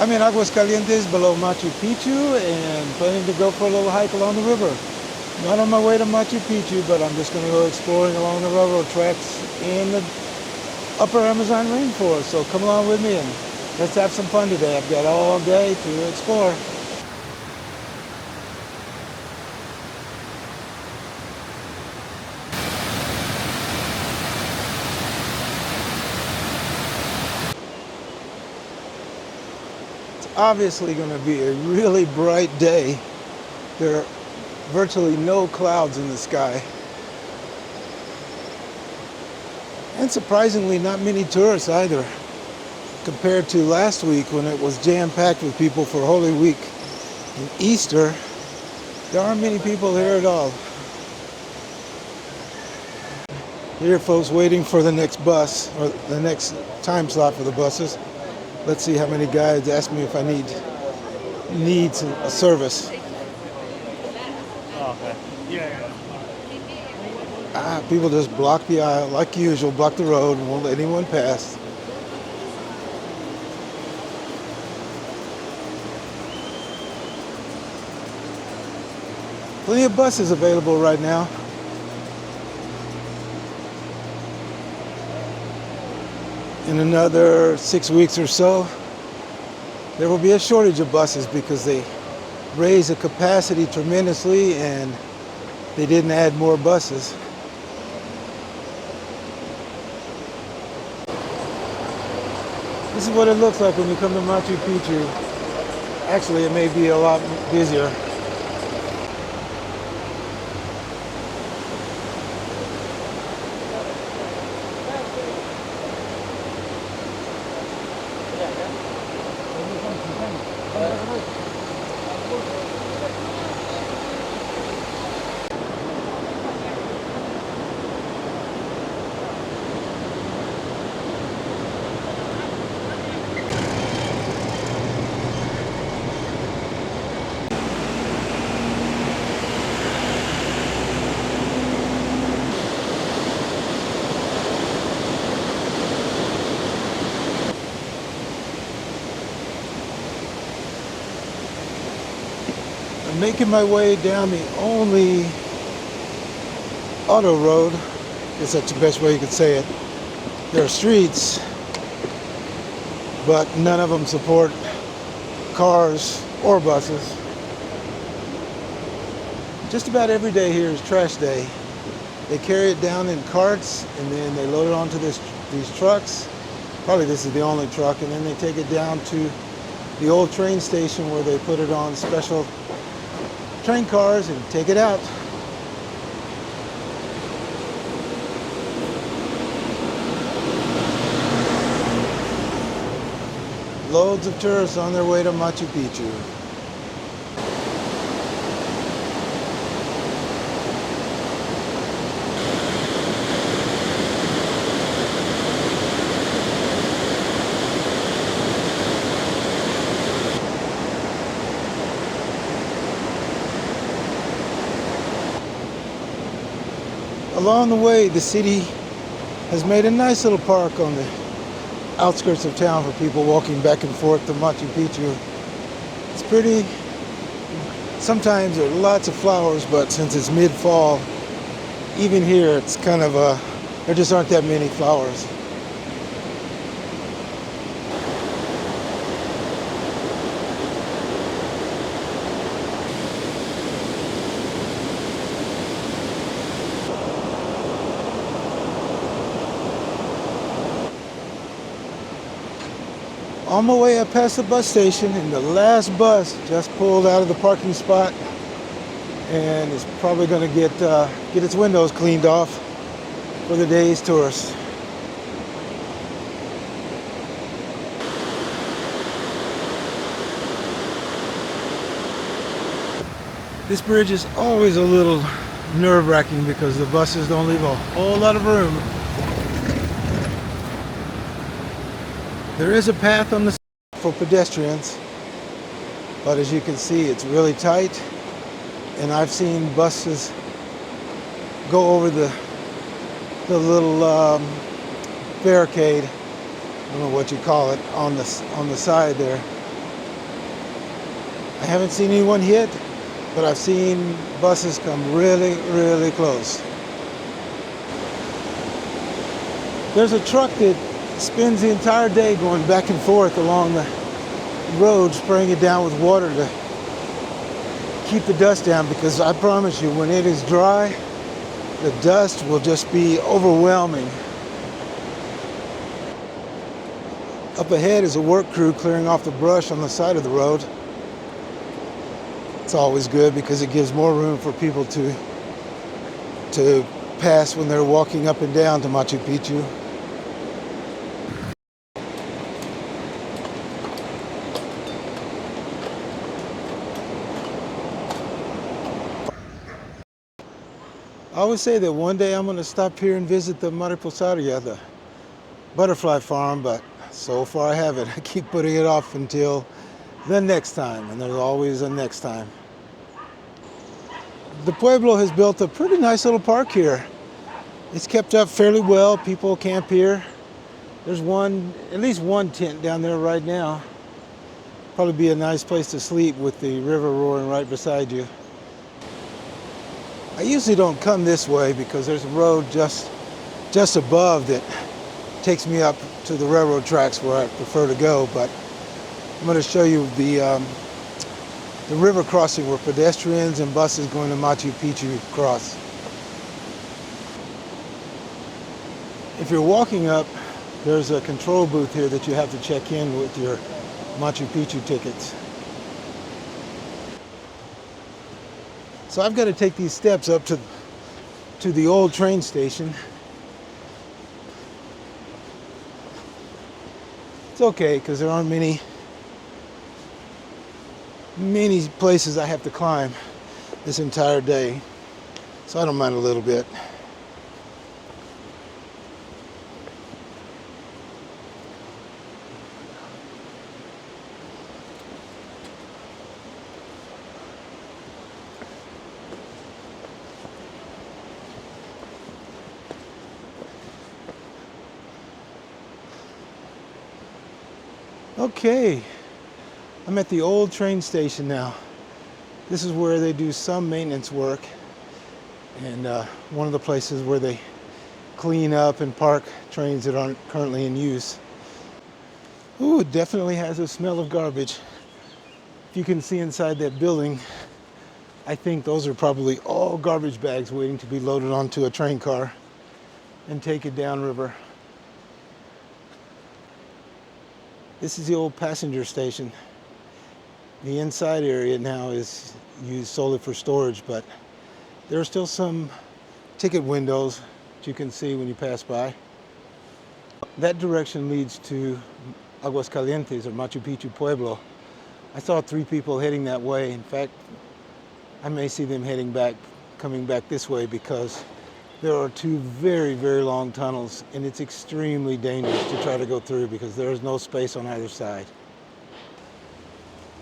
I'm in Aguascalientes below Machu Picchu and planning to go for a little hike along the river. Not on my way to Machu Picchu, but I'm just going to go exploring along the railroad tracks in the upper Amazon rainforest. So come along with me and let's have some fun today. I've got all day to explore. It's obviously going to be a really bright day. There are virtually no clouds in the sky. And surprisingly, not many tourists either, compared to last week when it was jam-packed with people for Holy Week and Easter. There aren't many people here at all. Here, folks, waiting for the next bus, or the next time slot for the buses. Let's see how many guides ask me if I need a service. Oh, okay. Yeah. People just block the aisle, like usual, block the road and won't let anyone pass. Plenty of buses available right now. In another 6 weeks or so, there will be a shortage of buses because they raised the capacity tremendously and they didn't add more buses. This is what it looks like when you come to Machu Picchu. Actually, it may be a lot busier. I'm making my way down the only auto road. I guess that's the best way you could say it. There are streets, but none of them support cars or buses. Just about every day here is trash day. They carry it down in carts and then they load it onto these trucks. Probably this is the only truck, and then they take it down to the old train station where they put it on special train cars and take it out. Loads of tourists on their way to Machu Picchu. Along the way, the city has made a nice little park on the outskirts of town for people walking back and forth to Machu Picchu. It's pretty. Sometimes there are lots of flowers, but since it's mid-fall, even here it's kind of there just aren't that many flowers. On my way up past the bus station, and the last bus just pulled out of the parking spot and is probably going to get its windows cleaned off for the day's tourists. This bridge is always a little nerve-wracking because the buses don't leave a whole lot of room. There is a path on the side for pedestrians, but as you can see, it's really tight, and I've seen buses go over the little barricade, I don't know what you call it, on the side there, I haven't seen anyone hit, but I've seen buses come really, really close. There's a truck that spends the entire day going back and forth along the road, spraying it down with water to keep the dust down, because I promise you, when it is dry, the dust will just be overwhelming. Up ahead is a work crew clearing off the brush on the side of the road. It's always good because it gives more room for people to pass when they're walking up and down to Machu Picchu. I always say that one day I'm going to stop here and visit the Mariposaria, the butterfly farm, but so far I haven't. I keep putting it off until the next time, and there's always a next time. The Pueblo has built a pretty nice little park here. It's kept up fairly well. People camp here. There's at least one tent down there right now. Probably be a nice place to sleep with the river roaring right beside you. I usually don't come this way because there's a road just above that takes me up to the railroad tracks where I prefer to go, but I'm going to show you the river crossing where pedestrians and buses going to Machu Picchu cross. If you're walking up, there's a control booth here that you have to check in with your Machu Picchu tickets. So I've got to take these steps up to the old train station. It's okay because there aren't many places I have to climb this entire day, so I don't mind a little bit. Okay, I'm at the old train station now. This is where they do some maintenance work, and one of the places where they clean up and park trains that aren't currently in use. Ooh, it definitely has a smell of garbage. If you can see inside that building, I think those are probably all garbage bags waiting to be loaded onto a train car and take it downriver. This is the old passenger station. The inside area now is used solely for storage, but there are still some ticket windows that you can see when you pass by. That direction leads to Aguascalientes, or Machu Picchu Pueblo. I saw 3 people heading that way. In fact, I may see them coming back this way, because there are 2 very, very long tunnels, and it's extremely dangerous to try to go through because there is no space on either side.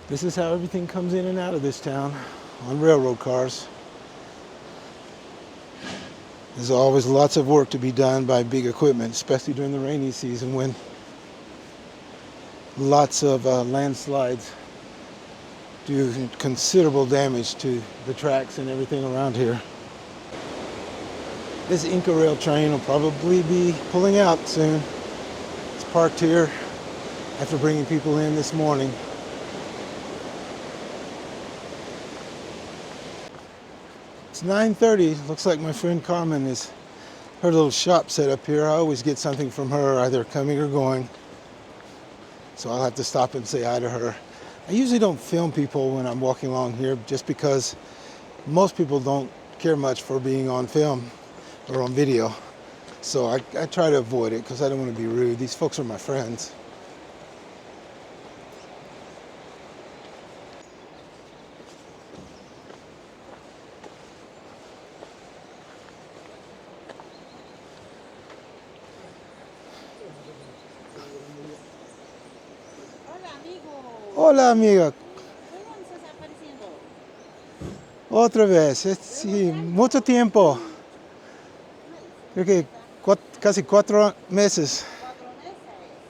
This is how everything comes in and out of this town on railroad cars. There's always lots of work to be done by big equipment, especially during the rainy season when lots of landslides do considerable damage to the tracks and everything around here. This Inca Rail train will probably be pulling out soon. It's parked here after bringing people in this morning. It's 9:30. Looks like my friend Carmen has her little shop set up here. I always get something from her, either coming or going. So I'll have to stop and say hi to her. I usually don't film people when I'm walking along here, just because most people don't care much for being on film or on video. So I try to avoid it because I don't want to be rude. These folks are my friends. Hola, amiga. Otra vez. Sí, mucho tiempo. Creo que casi 4 meses.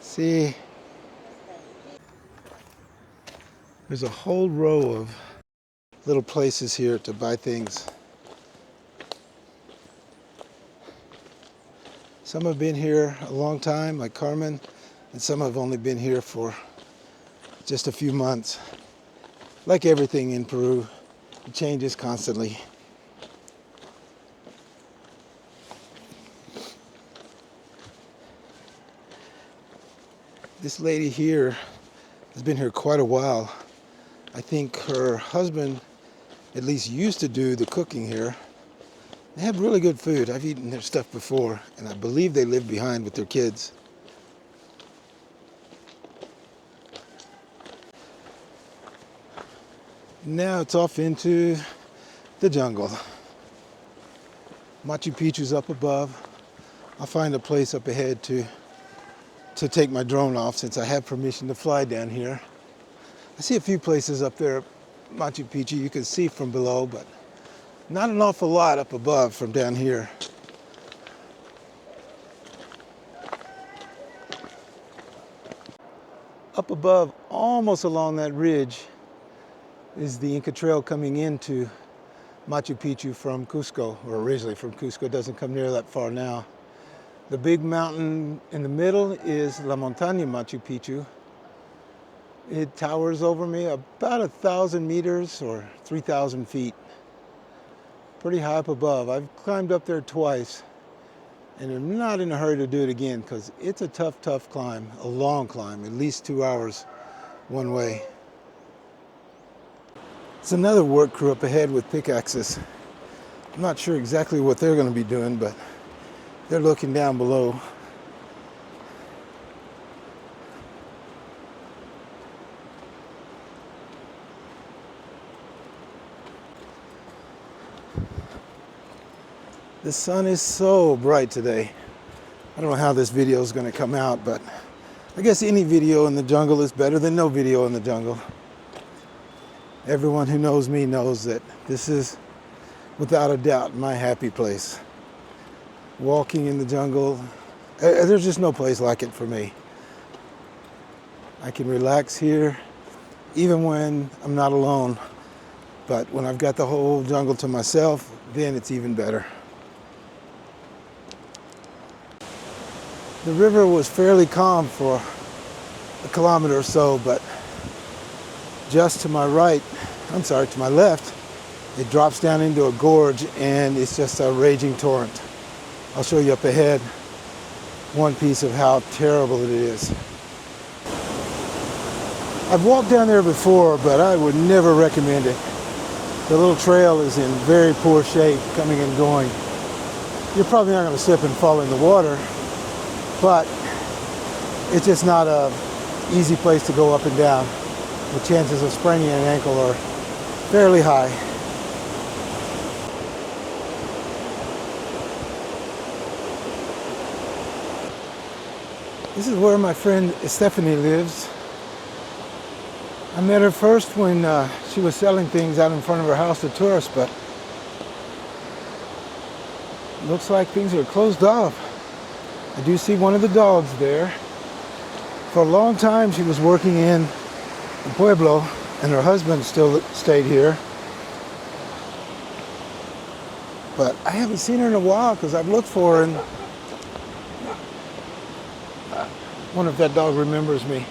Sí. There's a whole row of little places here to buy things. Some have been here a long time, like Carmen, and some have only been here for just a few months. Like everything in Peru, it changes constantly. This lady here has been here quite a while. I think her husband at least used to do the cooking here. They have really good food. I've eaten their stuff before, and I believe they live behind with their kids. Now it's off into the jungle. Machu Picchu's up above. I'll find a place up ahead to take my drone off since I have permission to fly down here. I see a few places up there at Machu Picchu you can see from below, but not an awful lot up above from down here. Up above, almost along that ridge, is the Inca Trail coming into Machu Picchu from Cusco, or originally from Cusco. It doesn't come near that far now. The big mountain in the middle is La Montaña Machu Picchu. It towers over me about 1,000 meters or 3,000 feet. Pretty high up above. I've climbed up there twice, and I'm not in a hurry to do it again because it's a tough climb, a long climb, at least 2 hours one way. It's another work crew up ahead with pickaxes. I'm not sure exactly what they're going to be doing, but they're looking down below. The sun is so bright today. I don't know how this video is going to come out, but I guess any video in the jungle is better than no video in the jungle. Everyone who knows me knows that this is, without a doubt, my happy place. Walking in the jungle, there's just no place like it for me. I can relax here, even when I'm not alone. But when I've got the whole jungle to myself, then it's even better. The river was fairly calm for a kilometer or so, but just to my right, to my left, it drops down into a gorge and it's just a raging torrent. I'll show you up ahead one piece of how terrible it is. I've walked down there before, but I would never recommend it. The little trail is in very poor shape, coming and going. You're probably not going to slip and fall in the water, but it's just not an easy place to go up and down. The chances of spraining an ankle are fairly high. This is where my friend Stephanie lives. I met her first when she was selling things out in front of her house to tourists, but looks like things are closed off. I do see one of the dogs there. For a long time she was working in the Pueblo, and her husband still stayed here. But I haven't seen her in a while because I've looked for her, and I wonder if that dog remembers me.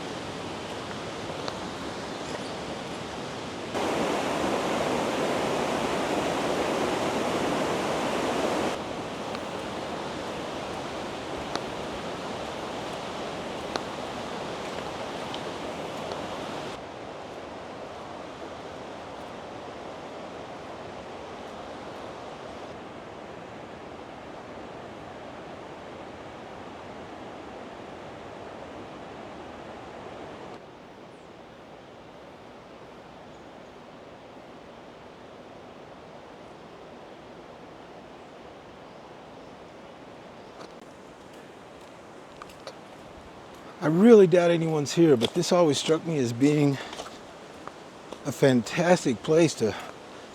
I really doubt anyone's here, but this always struck me as being a fantastic place to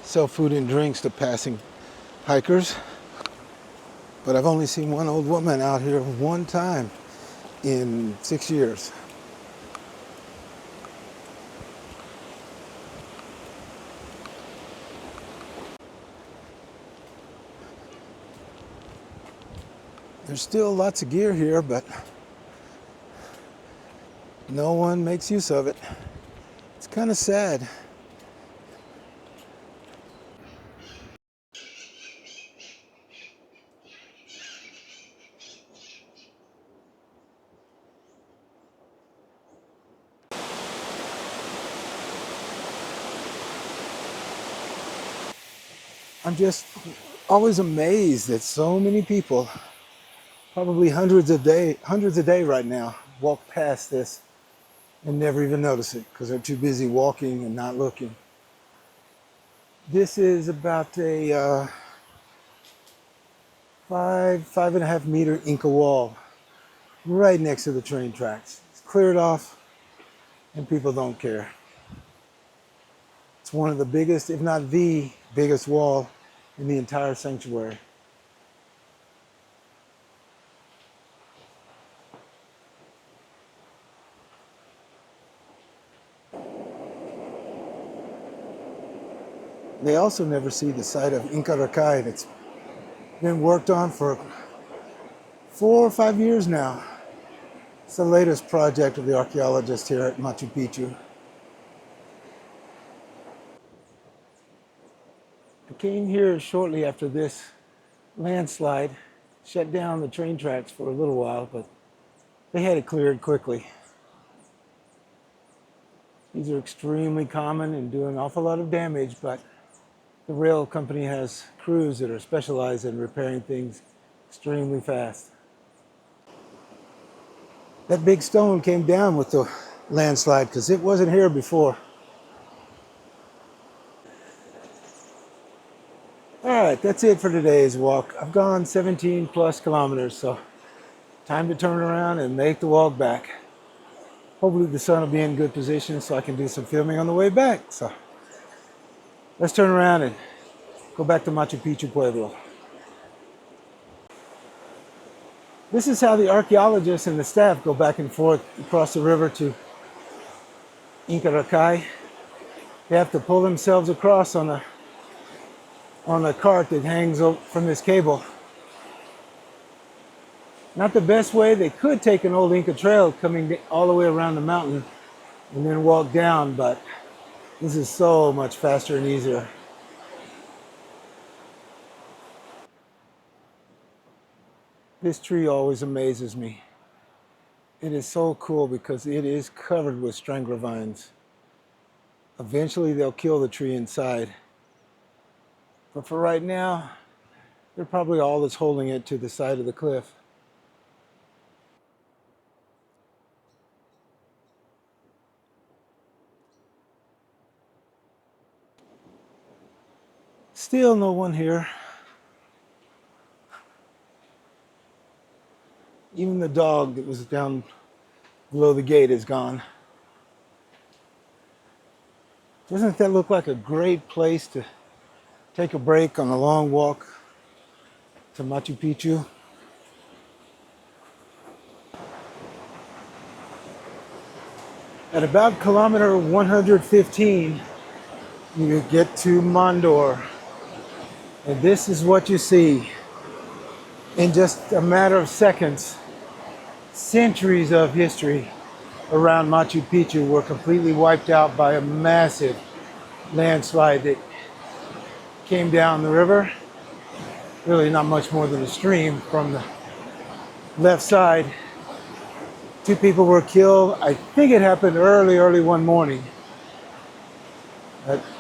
sell food and drinks to passing hikers. But I've only seen one old woman out here one time in 6 years. There's still lots of gear here, but no one makes use of it. It's kind of sad. I'm just always amazed that so many people, probably hundreds a day right now, walk past this and never even notice it because they're too busy walking and not looking. This is about a 5.5 meter Inca wall right next to the train tracks. It's cleared off and people don't care. It's one of the biggest, if not the biggest wall in the entire sanctuary. They also never see the site of Inca Rakai that's been worked on for 4 or 5 years now. It's the latest project of the archaeologists here at Machu Picchu. I came here shortly after this landslide shut down the train tracks for a little while, but they had it cleared quickly. These are extremely common and do an awful lot of damage, but the rail company has crews that are specialized in repairing things extremely fast. That big stone came down with the landslide because it wasn't here before. All right, that's it for today's walk. I've gone 17 plus kilometers, so time to turn around and make the walk back. Hopefully the sun will be in good position so I can do some filming on the way back. So let's turn around and go back to Machu Picchu Pueblo. This is how the archaeologists and the staff go back and forth across the river to Inca Rakai. They have to pull themselves across on a cart that hangs from this cable. Not the best way. They could take an old Inca trail coming all the way around the mountain and then walk down, but this is so much faster and easier. This tree always amazes me. It is so cool because it is covered with strangler vines. Eventually they'll kill the tree inside. But for right now, they're probably all that's holding it to the side of the cliff. Still no one here. Even the dog that was down below the gate is gone. Doesn't that look like a great place to take a break on a long walk to Machu Picchu? At about kilometer 115, you get to Mondor. And this is what you see. In just a matter of seconds, centuries of history around Machu Picchu were completely wiped out by a massive landslide that came down the river. Really not much more than a stream from the left side. 2 people were killed. I think it happened early one morning.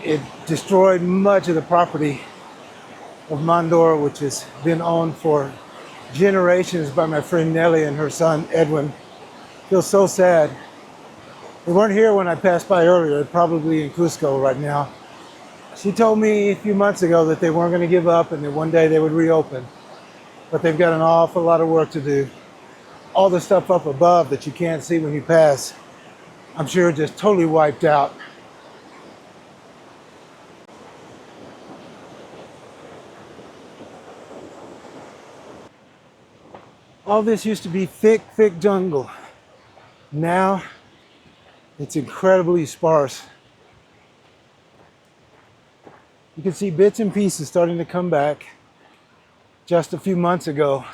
It destroyed much of the property of Mondor, which has been owned for generations by my friend Nellie and her son Edwin. Feels so sad. They weren't here when I passed by earlier. They're probably in Cusco right now. She told me a few months ago that they weren't going to give up and that one day they would reopen. But they've got an awful lot of work to do. All the stuff up above that you can't see when you pass, I'm sure just totally wiped out. All this used to be thick jungle. Now, it's incredibly sparse. You can see bits and pieces starting to come back. Just a few months ago,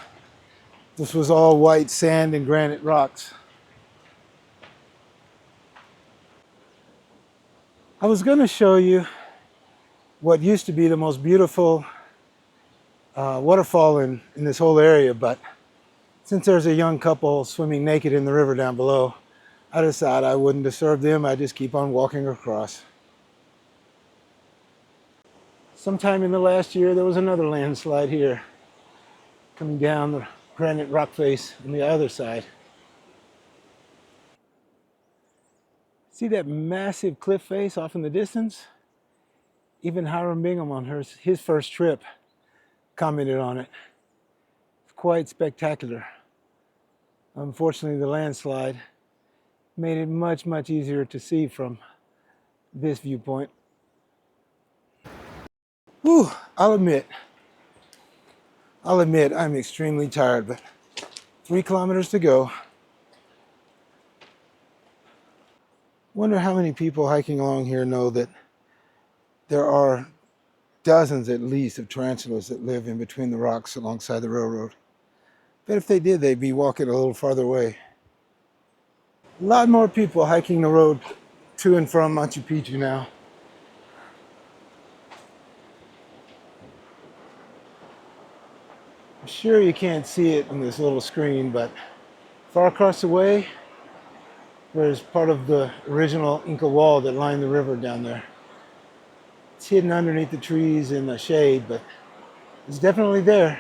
This was all white sand and granite rocks. I was going to show you what used to be the most beautiful waterfall in this whole area, but since there's a young couple swimming naked in the river down below, I decided I wouldn't disturb them. I just keep on walking across. Sometime in the last year, there was another landslide here, coming down the granite rock face on the other side. See that massive cliff face off in the distance? Even Hiram Bingham on his first trip commented on it. It's quite spectacular. Unfortunately, the landslide made it much, much easier to see from this viewpoint. Whew, I'll admit I'm extremely tired, but 3 kilometers to go. Wonder how many people hiking along here know that there are dozens at least of tarantulas that live in between the rocks alongside the railroad. But if they did, they'd be walking a little farther away. A lot more people hiking the road to and from Machu Picchu now. I'm sure you can't see it on this little screen, but far across the way, there's part of the original Inca wall that lined the river down there. It's hidden underneath the trees in the shade, but it's definitely there.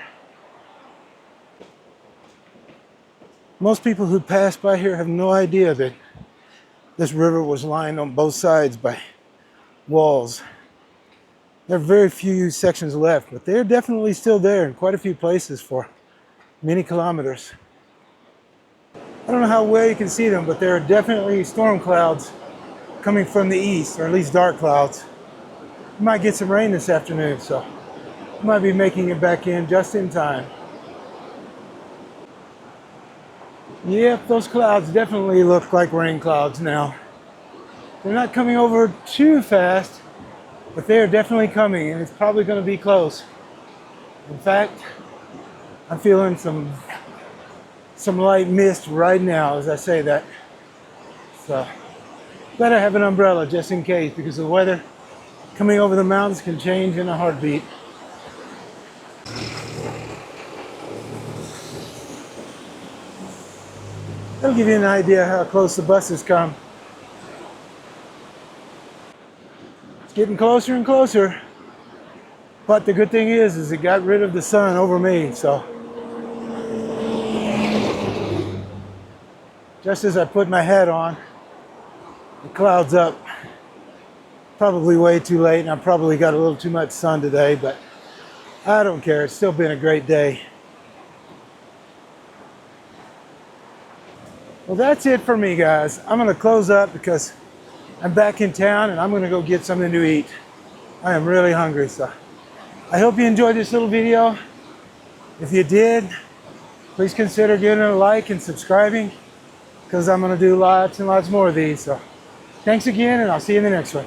Most people who pass by here have no idea that this river was lined on both sides by walls. There are very few sections left, but they're definitely still there in quite a few places for many kilometers. I don't know how well you can see them, but there are definitely storm clouds coming from the east, or at least dark clouds. We might get some rain this afternoon, so we might be making it back in just in time. Yep, those clouds definitely look like rain clouds now. They're not coming over too fast, but they are definitely coming, and it's probably going to be close. In fact, I'm feeling some light mist right now as I say that. So, better have an umbrella just in case, because the weather coming over the mountains can change in a heartbeat. That'll give you an idea how close the buses come. It's getting closer and closer. But the good thing is it got rid of the sun over me, so. Just as I put my hat on, the cloud's up. Probably way too late, and I probably got a little too much sun today, but I don't care. It's still been a great day. Well, that's it for me, guys. I'm going to close up because I'm back in town and I'm going to go get something to eat. I am really hungry, so I hope you enjoyed this little video. If you did, please consider giving it a like and subscribing, because I'm going to do lots and lots more of these. So thanks again, and I'll see you in the next one.